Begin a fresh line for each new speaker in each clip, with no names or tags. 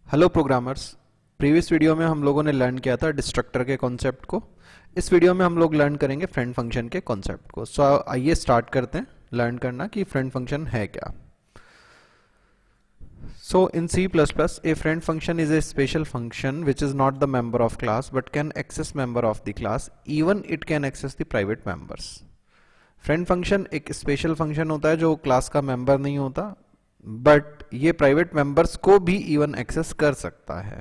Hello programmers. Previous video में हम लोगों ने लर्न किया था डिस्ट्रक्टर के कॉन्सेप्ट को। इस वीडियो में हम लोग लर्न करेंगे फ्रेंड फंक्शन के कॉन्सेप्ट को। सो आइए स्टार्ट करते हैं लर्न करना कि फ्रेंड फंक्शन है क्या। सो इन C++, a friend function is a special function which is not the member of class but can access member of the class, even it can access the private members. Friend function एक special function होता है जो class का member नहीं होता, but ये private members को भी इवन एक्सेस कर सकता है।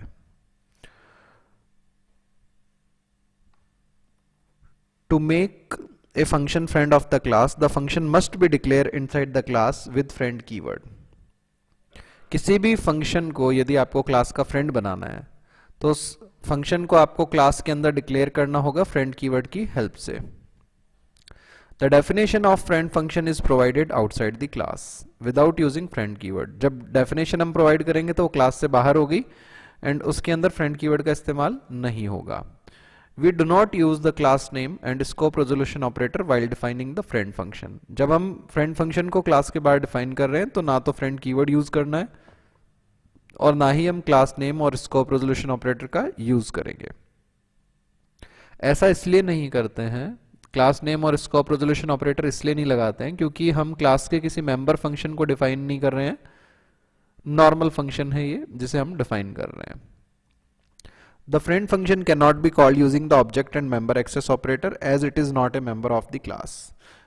To make a function friend of the class, the function must be declared inside the class with friend keyword. किसी भी फंक्शन को यदि आपको क्लास का फ्रेंड बनाना है तो उस फंक्शन को आपको क्लास के अंदर डिक्लेयर करना होगा फ्रेंड कीवर्ड की हेल्प से। The definition of friend function is provided outside the class without using friend keyword. जब definition हम provide करेंगे तो वो क्लास से बाहर होगी एंड उसके अंदर friend keyword का इस्तेमाल नहीं होगा। We do not use the class name and scope resolution operator while defining the friend function. जब हम friend function को क्लास के बाहर डिफाइन कर रहे हैं तो ना तो friend keyword यूज करना है और ना ही हम क्लास नेम और स्कोप रेजोल्यूशन ऑपरेटर का यूज करेंगे। ऐसा इसलिए नहीं करते हैं, क्लास नेम और स्कोप रेजोल्यूशन ऑपरेटर इसलिए नहीं लगाते हैं क्योंकि हम क्लास के किसी मेंबर फंक्शन को डिफाइन नहीं कर रहे हैं। नॉर्मल फंक्शन है ये जिसे हम डिफाइन कर रहे हैं। The friend function can not be called using the object and member access operator as it is not a member of the class.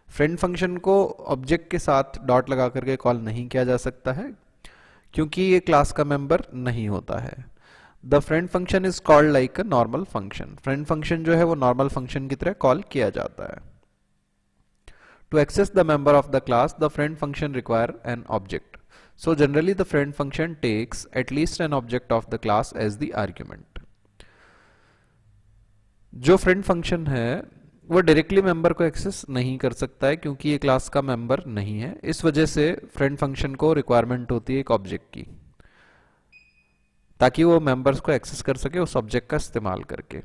Friend function को ऑब्जेक्ट के साथ डॉट लगा करके कॉल नहीं किया जा सकता है क्योंकि ये क्लास का मेंबर नहीं होता है। The friend function is called like a normal function. Friend function जो है वो नॉर्मल फंक्शन की तरह कॉल किया जाता है। To access the member of the class, the friend function require an object. So generally the friend function takes at least an object of the class as the argument. जो friend function है वो directly member को access नहीं कर सकता है क्योंकि ये क्लास का मेंबर नहीं है। इस वजह से फ्रेंड फंक्शन को रिक्वायरमेंट होती है एक ऑब्जेक्ट की, ताकि वो मेंबर्स को एक्सेस कर सके उस ऑब्जेक्ट का इस्तेमाल करके।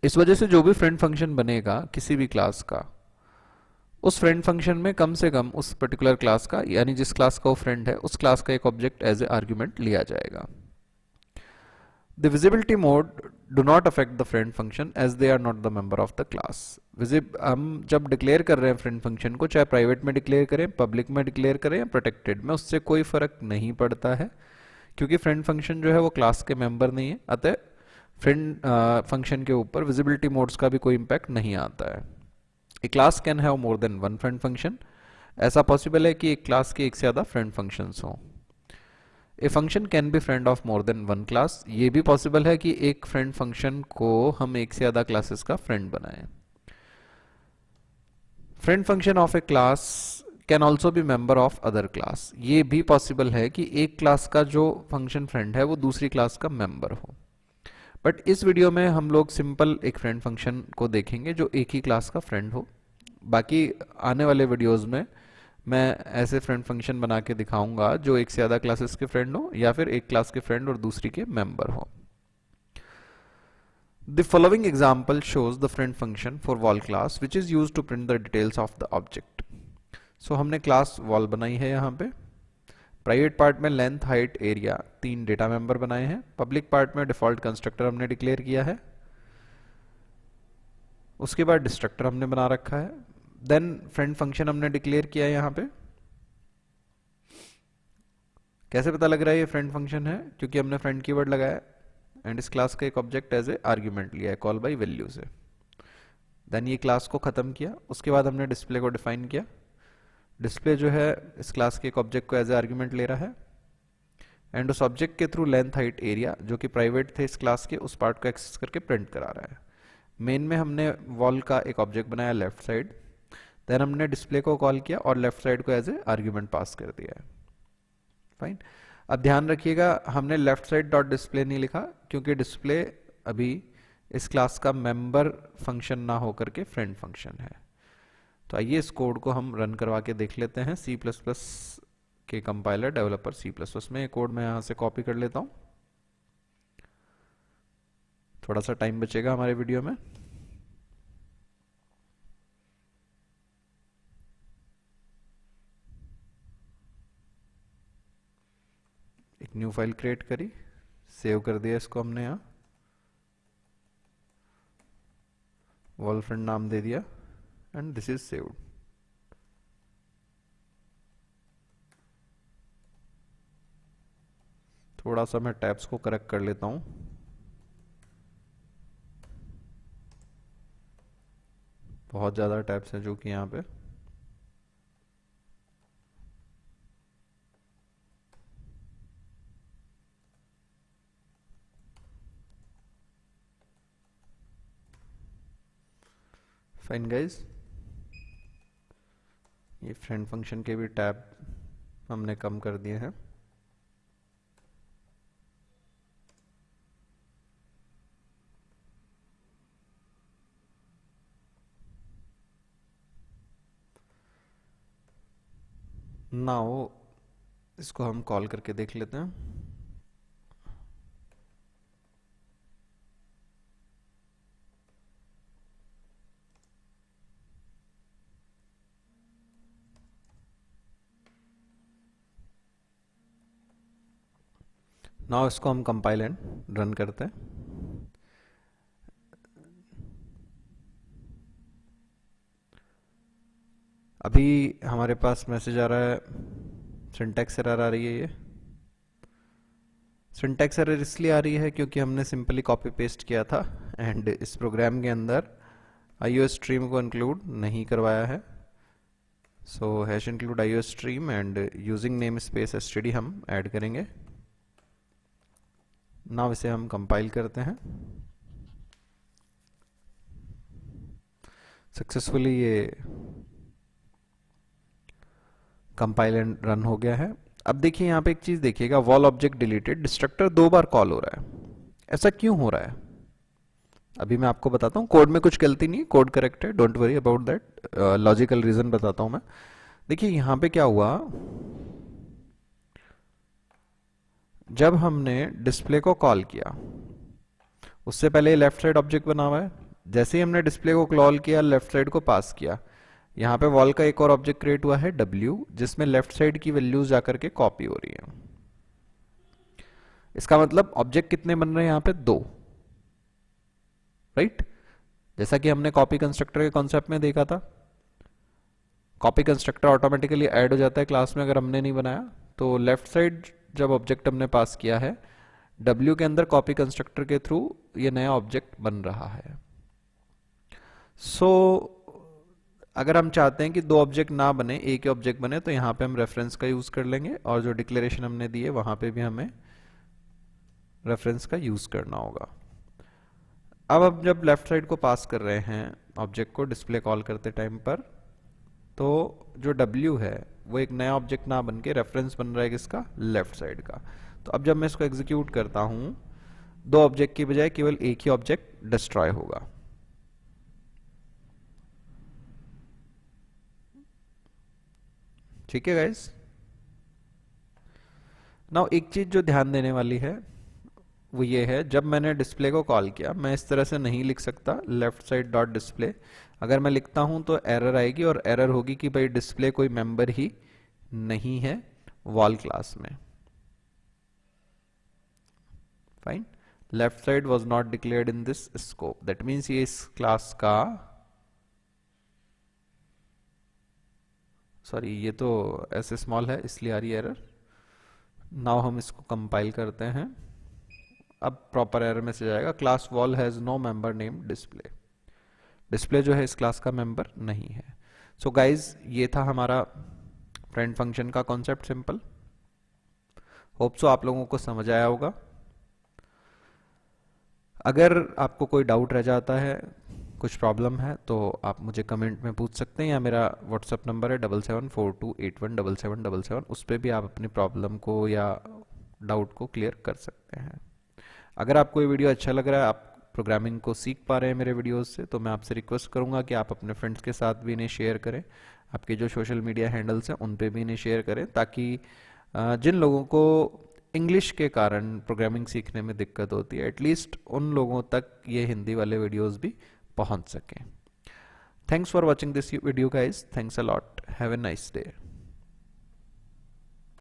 इस वजह से जो भी फ्रेंड फंक्शन बनेगा किसी भी क्लास का, उस फ्रेंड फंक्शन में कम से कम उस पर्टिकुलर क्लास का, यानी जिस क्लास का वो फ्रेंड है उस क्लास का एक ऑब्जेक्ट एज ए आर्ग्यूमेंट लिया जाएगा। The visibility mode do not affect the friend function as they are not the member of the class. हम जब डिक्लेयर कर रहे हैं फ्रेंड फंक्शन को, चाहे प्राइवेट में डिक्लेयर करें, पब्लिक में डिक्लेयर करें या प्रोटेक्टेड में, उससे कोई फर्क नहीं पड़ता है क्योंकि फ्रेंड फंक्शन जो है वो क्लास के मेंबर नहीं है। अतः फ्रेंड फंक्शन के ऊपर विजिबिलिटी मोड्स का भी कोई इंपैक्ट नहीं आता है। A class can have more than one friend function. ऐसा पॉसिबल है कि एक क्लास के एक से ज़्यादा फ्रेंड फंक्शंस हों। A function can be friend of more than one class. ये भी पॉसिबल है कि एक फ्रेंड फंक्शन को हम एक से ज़्यादा क्लासेस का फ्रेंड बनाएं। Friend function of A class can also be member of other class. ये भी पॉसिबल है कि एक क्लास का जो फंक्शन फ्रेंड है वो दूसरी क्लास का मेंबर हो। बट इस वीडियो में हम लोग सिंपल एक फ्रेंड फंक्शन को देखेंगे जो एक ही क्लास का फ्रेंड हो। बाकी आने वाले वीडियोस में मैं ऐसे फ्रेंड फंक्शन बना के दिखाऊंगा जो एक से ज़्यादा क्लासेस के फ्रेंड हो या फिर एक क्लास के फ्रेंड और दूसरी के मेंबर हो। The following example shows the friend function for wall class which is used to print the details of the object. So हमने क्लास वॉल बनाई है यहाँ पे। प्राइवेट पार्ट में length, height, area 3 data member बनाए हैं। Public part में default constructor हमने डिक्लेयर किया है। उसके बाद डिस्ट्रक्टर हमने बना रखा है। देन फ्रेंड फंक्शन हमने डिक्लेयर किया है यहाँ पे। कैसे पता लग रहा है ये फ्रेंड फंक्शन है? क्योंकि हमने फ्रेंड कीवर्ड लगाया एंड इस क्लास का एक ऑब्जेक्ट एज ए आर्ग्यूमेंट लिया है कॉल बाय वैल्यू से। देन ये क्लास को खत्म किया। उसके बाद हमने डिस्प्ले को डिफाइन किया। डिस्प्ले जो है इस क्लास के एक ऑब्जेक्ट को एज ए आर्ग्यूमेंट ले रहा है एंड उस ऑब्जेक्ट के थ्रू लेंथ, हाइट, एरिया जो कि प्राइवेट थे इस क्लास के, उस पार्ट को एक्सेस करके प्रिंट करा रहा है। मेन में हमने वॉल का एक ऑब्जेक्ट बनाया लेफ्ट साइड। देन हमने डिस्प्ले को कॉल किया और लेफ्ट साइड को एज ए आर्ग्यूमेंट पास कर दिया है। फाइन। अब ध्यान रखिएगा हमने लेफ्ट साइड डॉट डिस्प्ले नहीं लिखा क्योंकि डिस्प्ले अभी इस क्लास का मेंबर फंक्शन ना होकर के फ्रेंड फंक्शन है। तो आइए इस कोड को हम रन करवा के देख लेते हैं। C++ के कंपाइलर डेवलपर C++ में ये कोड मैं यहाँ से कॉपी कर लेता हूँ। थोड़ा सा टाइम बचेगा हमारे वीडियो में। एक न्यू फाइल क्रिएट करी। सेव कर दिया इसको हमने यहाँ, वॉल फ्रेंड नाम दे दिया एंड दिस इज सेव्ड। थोड़ा सा मैं टैब्स को करेक्ट कर लेता हूँ। बहुत ज़्यादा टैब्स हैं जो कि यहाँ पे। फाइन गाइज, ये फ्रेंड फंक्शन के भी टैब हमने कम कर दिए हैं। नाउ इसको हम कॉल करके देख लेते हैं। नाउ इसको हम कंपाइल एंड रन करते हैं। अभी हमारे पास मैसेज आ रहा है, सिंटैक्स एरर आ रही है। ये सिंटैक्स एरर इसलिए आ रही है क्योंकि हमने सिंपली कॉपी पेस्ट किया था एंड इस प्रोग्राम के अंदर आईओ स्ट्रीम को इंक्लूड नहीं करवाया है। So hash include IO stream and using namespace STD हम ऐड करेंगे। नाउ इसे हम कंपाइल करते हैं। सक्सेसफुली ये कंपाइल एंड रन हो गया है। अब देखिए यहाँ पे एक चीज देखिएगा, वॉल ऑब्जेक्ट डिलीटेड, डिस्ट्रक्टर 2 बार कॉल हो रहा है। ऐसा क्यों हो रहा है अभी मैं आपको बताता हूँ। कोड में कुछ गलती नहीं है, कोड करेक्ट है, don't worry about that. Logical reason बताता हूँ मैं। देखिए यहाँ पे क्या हुआ, जब हमने डिस्प्ले को कॉल किया उससे पहले लेफ्ट साइड ऑब्जेक्ट बना हुआ है। जैसे ही हमने डिस्प्ले को कॉल किया, लेफ्ट साइड को पास किया, यहाँ पे वॉल का एक और ऑब्जेक्ट क्रिएट हुआ है W, जिसमें लेफ्ट साइड की वैल्यूज जाकर के कॉपी हो रही है। इसका मतलब ऑब्जेक्ट कितने बन रहे हैं यहाँ पे, 2, राइट। जैसा कि हमने कॉपी कंस्ट्रक्टर के कॉन्सेप्ट में देखा था, कॉपी कंस्ट्रक्टर ऑटोमेटिकली ऐड हो जाता है क्लास में अगर हमने नहीं बनाया। तो लेफ्ट साइड जब ऑब्जेक्ट हमने पास किया है, W के अंदर कॉपी कंस्ट्रक्टर के थ्रू ये नया ऑब्जेक्ट बन रहा है। सो अगर हम चाहते हैं कि 2 ऑब्जेक्ट ना बने, एक ही ऑब्जेक्ट बने, तो यहाँ पे हम रेफरेंस का यूज कर लेंगे और जो डिक्लेरेशन हमने दी है वहां पे भी हमें रेफरेंस का यूज करना होगा। अब जब लेफ्ट साइड को पास कर रहे हैं ऑब्जेक्ट को डिस्प्ले कॉल करते टाइम पर, तो जो W है वो एक नया ऑब्जेक्ट ना बन के रेफरेंस बन रहा है किसका, लेफ्ट साइड का। तो अब जब मैं इसको एग्जीक्यूट करता हूं, 2 ऑब्जेक्ट की बजाय केवल एक ही ऑब्जेक्ट डिस्ट्रॉय होगा। ठीक है गाइस। नाउ एक चीज जो ध्यान देने वाली है वो ये है, जब मैंने डिस्प्ले को कॉल किया, मैं इस तरह से नहीं लिख सकता लेफ्ट साइड डॉट डिस्प्ले। अगर मैं लिखता हूं तो एरर आएगी, और एरर होगी कि भाई डिस्प्ले कोई मेंबर ही नहीं है वॉल क्लास में। Fine, left side was not declared in this scope, that means ये इस क्लास का, सॉरी ये तो ऐसे स्मॉल है इसलिए आ रही है एरर। नाउ हम इसको कंपाइल करते हैं। अब प्रॉपर एरर मैसेज आएगा, class wall has no member name display. Display जो है इस क्लास का मेंबर नहीं है। सो गाइज ये था हमारा फ्रेंड फंक्शन का कॉन्सेप्ट, सिंपल। होप सो आप लोगों को समझ आया होगा। अगर आपको कोई डाउट रह जाता है, कुछ प्रॉब्लम है, तो आप मुझे कमेंट में पूछ सकते हैं, या मेरा व्हाट्सअप नंबर है 7742817777, उस पर भी आप अपनी प्रॉब्लम को या डाउट को क्लियर कर सकते हैं। अगर आपको ये वीडियो अच्छा लग रहा है, आप प्रोग्रामिंग को सीख पा रहे हैं मेरे वीडियोस से, तो मैं आपसे रिक्वेस्ट करूंगा कि आप अपने फ्रेंड्स के साथ भी इन्हें शेयर करें। आपके जो सोशल मीडिया हैंडल्स हैं उन पे भी इन्हें शेयर करें, ताकि जिन लोगों को इंग्लिश के कारण प्रोग्रामिंग सीखने में दिक्कत होती है, एटलीस्ट उन लोगों तक ये हिंदी वाले वीडियोस भी पहुंच सकें। Thanks for watching this video guys, thanks a lot, have a nice day.